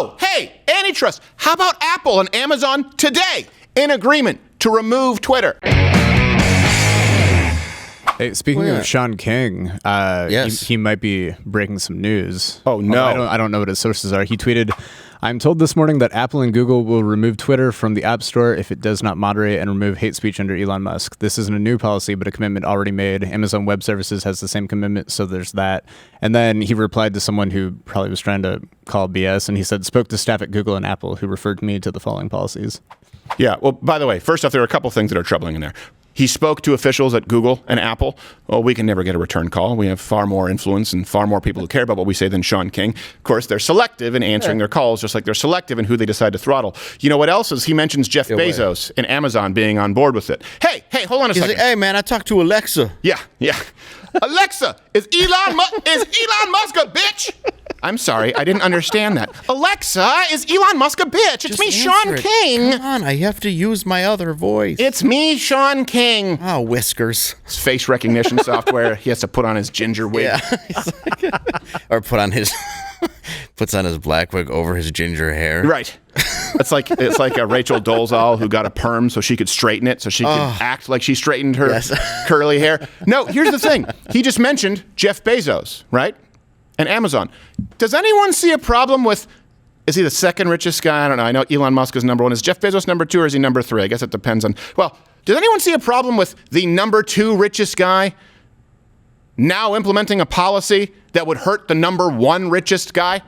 Oh, hey, antitrust. How about Apple and Amazon today in agreement to remove Twitter? Hey, speaking of Sean King, yes. he might be breaking some news. Oh, no. I don't know what his sources are. He tweeted, "I'm told this morning that Apple and Google will remove Twitter from the App Store if it does not moderate and remove hate speech under Elon Musk. This isn't a new policy, but a commitment already made. Amazon Web Services has the same commitment, so there's that." And then he replied to someone who probably was trying to call BS, and he said, "Spoke to staff at Google and Apple who referred me to the following policies." Yeah, well, by the way, first off, there are a couple things that are troubling in there. He spoke to officials at Google and Apple. Well, we can never get a return call. We have far more influence and far more people who care about what we say than Sean King. Of course, they're selective in answering their calls, just like they're selective in who they decide to throttle. You know what else is? He mentions Jeff Bezos and Amazon being on board with it. Hey, hold on a second. Like, hey, man, I talked to Alexa. Yeah. Alexa, is Elon Musk a bitch? I'm sorry, I didn't understand that. Alexa, is Elon Musk a bitch? It's me, Sean King. Come on, I have to use my other voice. It's me, Sean King. Oh, whiskers. His face recognition software. He has to put on his ginger wig. Yeah. Or puts on his black wig over his ginger hair. Right. It's like a Rachel Dolezal who got a perm so she could straighten it, so she could act like she straightened her curly hair. No, here's the thing. He just mentioned Jeff Bezos, right? And Amazon. Does anyone see a problem with, is he the second richest guy? I don't know. I know Elon Musk is number one. Is Jeff Bezos number two or is he number three? I guess it depends on, well, does anyone see a problem with the number two richest guy now implementing a policy that would hurt the number one richest guy?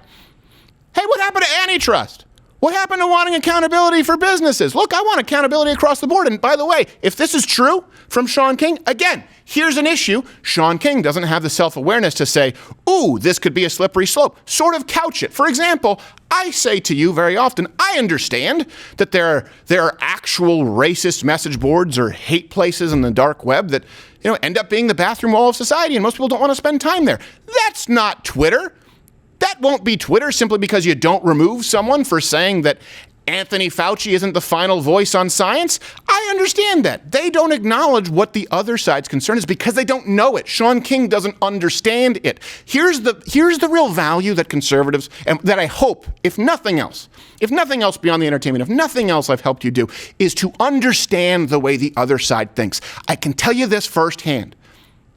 Hey, what happened to antitrust? What happened to wanting accountability for businesses? Look, I want accountability across the board. And by the way, if this is true from Sean King, again, here's an issue. Sean King doesn't have the self-awareness to say, ooh, this could be a slippery slope. Sort of couch it. For example, I say to you very often, I understand that there are actual racist message boards or hate places in the dark web that end up being the bathroom wall of society, and most people don't want to spend time there. That's not Twitter. That won't be Twitter simply because you don't remove someone for saying that Anthony Fauci isn't the final voice on science. I understand that. They don't acknowledge what the other side's concern is because they don't know it. Sean King doesn't understand it. Here's the real value that conservatives, and that I hope, if nothing else beyond the entertainment, if nothing else I've helped you do, is to understand the way the other side thinks. I can tell you this firsthand.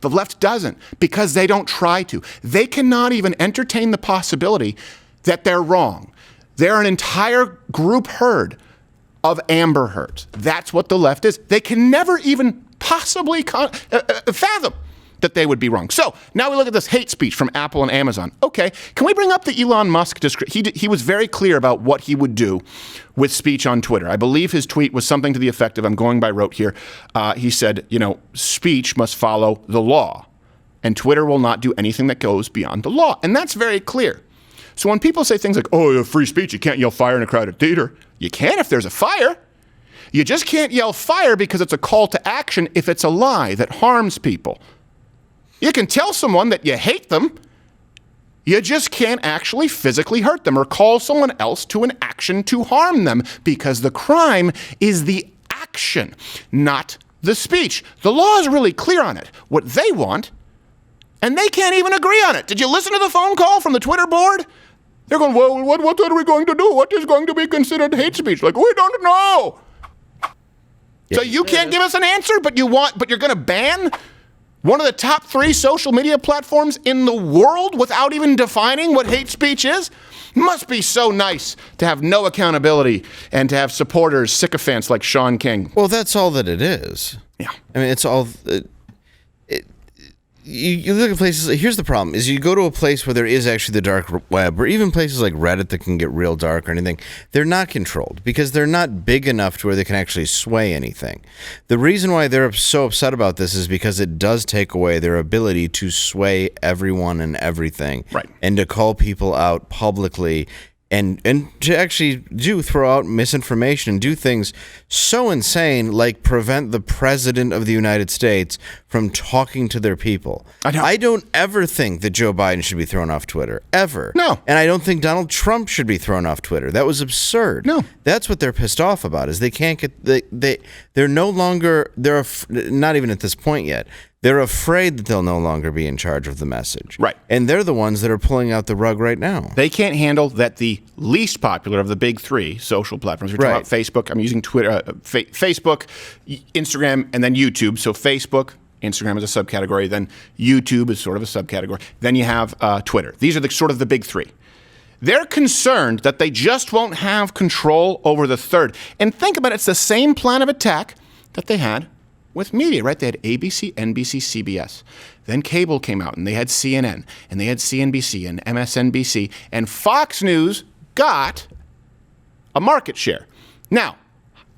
The left doesn't, because they don't try to. They cannot even entertain the possibility that they're wrong. They're an entire group herd of Amber Herds. That's what the left is. They can never even possibly fathom that they would be wrong. So now we look at this hate speech from Apple and Amazon. Okay, can we bring up the Elon Musk description? He was very clear about what he would do with speech on Twitter. I believe his tweet was something to the effect of, I'm going by rote here, he said, speech must follow the law, and Twitter will not do anything that goes beyond the law. And that's very clear. So when people say things like, oh, you have free speech, you can't yell fire in a crowded theater. You can if there's a fire. You just can't yell fire because it's a call to action if it's a lie that harms people. You can tell someone that you hate them. You just can't actually physically hurt them or call someone else to an action to harm them, because the crime is the action, not the speech. The law is really clear on it. What they want, and they can't even agree on it. Did you listen to the phone call from the Twitter board? They're going, well, what are we going to do? What is going to be considered hate speech? Like, we don't know. So you can't give us an answer, but you're going to ban one of the top 3 social media platforms in the world without even defining what hate speech is? Must be so nice to have no accountability and to have supporters, sycophants like Sean King. Well, that's all that it is. Yeah. I mean, it's all... You look at places, here's the problem, is you go to a place where there is actually the dark web, or even places like Reddit that can get real dark or anything, they're not controlled because they're not big enough to where they can actually sway anything. The reason why they're so upset about this is because it does take away their ability to sway everyone and everything. Right. And to call people out publicly and to actually throw out misinformation and do things so insane, like prevent the president of the United States from talking to their people. I don't ever think that Joe Biden should be thrown off Twitter, ever. No. And I don't think Donald Trump should be thrown off Twitter. That was absurd. No. That's what they're pissed off about, is they can't get, they're no longer, not even at this point yet, They're afraid that they'll no longer be in charge of the message. Right. And they're the ones that are pulling out the rug right now. They can't handle that the least popular of the big three social platforms. We're talking about Facebook. I'm using Twitter, Facebook, Instagram, and then YouTube. So Facebook, Instagram is a subcategory. Then YouTube is sort of a subcategory. Then you have Twitter. These are sort of the big three. They're concerned that they just won't have control over the third. And think about it. It's the same plan of attack that they had with media, right? They had ABC, NBC, CBS. Then cable came out, and they had CNN, and they had CNBC and MSNBC, and Fox News got a market share. Now,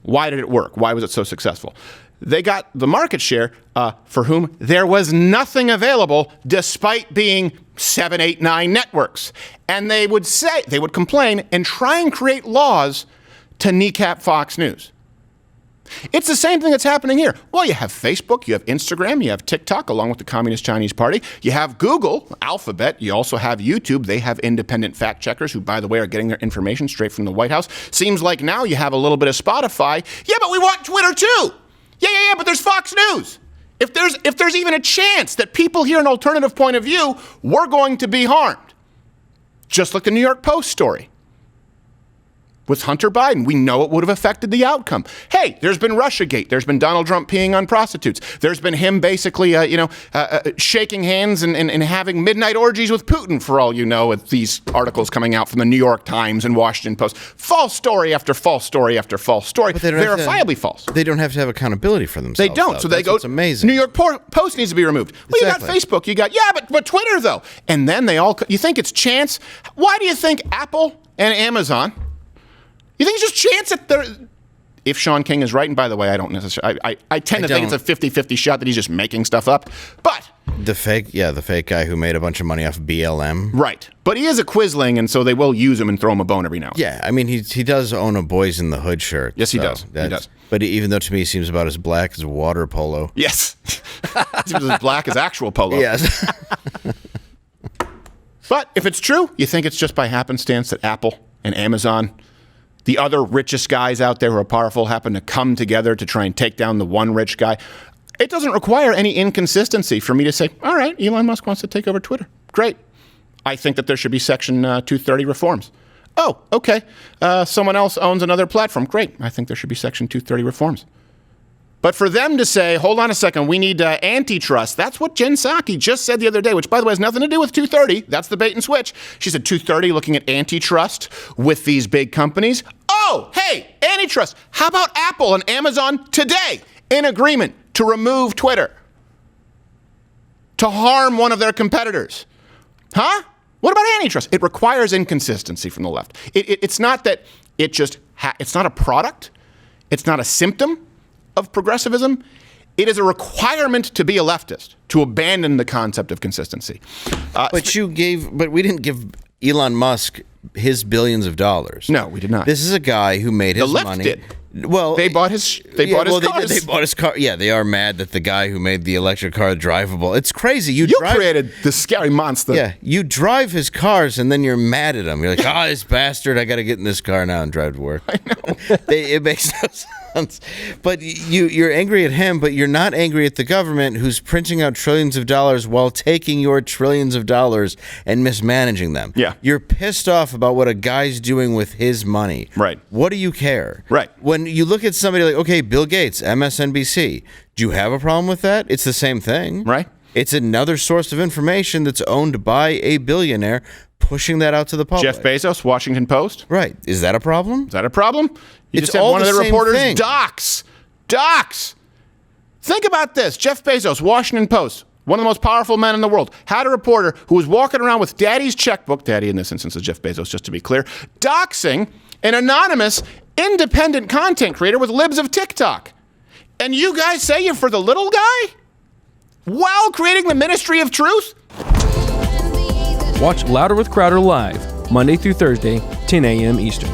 why did it work? Why was it so successful? They got the market share for whom there was nothing available despite being 7, 8, 9 networks. And they would complain and try and create laws to kneecap Fox News. It's the same thing that's happening here. Well, you have Facebook, you have Instagram, you have TikTok, along with the Communist Chinese Party. You have Google, Alphabet. You also have YouTube. They have independent fact checkers who, by the way, are getting their information straight from the White House. Seems like now you have a little bit of Spotify. Yeah, but we want Twitter too. Yeah, but there's Fox News. If there's even a chance that people hear an alternative point of view, we're going to be harmed. Just like the New York Post story. With Hunter Biden, we know it would have affected the outcome. Hey, there's been Russiagate. There's been Donald Trump peeing on prostitutes. There's been him basically, shaking hands and having midnight orgies with Putin, for all you know, with these articles coming out from the New York Times and Washington Post. False story after false story after false story. Verifiably false. They don't have to have accountability for themselves. They don't. Though. So they go, it's amazing. New York Post needs to be removed. Well, exactly. You got Facebook. You got, but Twitter, though. And then you think it's chance? Why do you think Apple and Amazon... You think it's just chance that if Sean King is right, and by the way, I don't necessarily, I tend to think it's a 50-50 shot that he's just making stuff up, but... The fake guy who made a bunch of money off BLM. Right. But he is a Quisling, and so they will use him and throw him a bone every now and then. Yeah, I mean, he does own a Boys in the Hood shirt. Yes, he does. He does. But even though to me he seems about as black as water polo. Yes. He seems as black as actual polo. Yes. But if it's true, you think it's just by happenstance that Apple and Amazon... The other richest guys out there who are powerful happen to come together to try and take down the one rich guy. It doesn't require any inconsistency for me to say, all right, Elon Musk wants to take over Twitter. Great. I think that there should be Section 230 reforms. Oh, okay. Someone else owns another platform. Great. I think there should be Section 230 reforms. But for them to say, hold on a second, we need antitrust. That's what Jen Psaki just said the other day, which, by the way, has nothing to do with 230. That's the bait and switch. She said 230 looking at antitrust with these big companies. Oh, hey, antitrust. How about Apple and Amazon today in agreement to remove Twitter? To harm one of their competitors? Huh? What about antitrust? It requires inconsistency from the left. It's not that it just, it's not a product. It's not a symptom of progressivism. It is a requirement to be a leftist, to abandon the concept of consistency. But we didn't give Elon Musk his billions of dollars. No, we did not. This is a guy who made his money. The left did. Well, they bought his cars. They bought his car. Yeah, they are mad that the guy who made the electric car drivable. It's crazy. You created the scary monster. Yeah, you drive his cars and then you're mad at him. You're like, this bastard, I got to get in this car now and drive to work. I know. It makes no sense. But you're angry at him, but you're not angry at the government who's printing out trillions of dollars while taking your trillions of dollars and mismanaging them. Yeah. You're pissed off about what a guy's doing with his money. Right. What do you care? Right. When you look at somebody like, okay, Bill Gates, MSNBC, do you have a problem with that? It's the same thing. Right. It's another source of information that's owned by a billionaire pushing that out to the public. Jeff Bezos, Washington Post. Right. Is that a problem? Is that a problem? You It's just had all one of the the same reporters thing. docs. Think about this. Jeff Bezos, Washington Post, one of the most powerful men in the world, had a reporter who was walking around with daddy's checkbook, daddy in this instance is Jeff Bezos, just to be clear, doxing an anonymous independent content creator with libs of TikTok. And you guys say you're for the little guy? While creating the ministry of truth? Watch Louder with Crowder live, Monday through Thursday, 10 a.m. Eastern.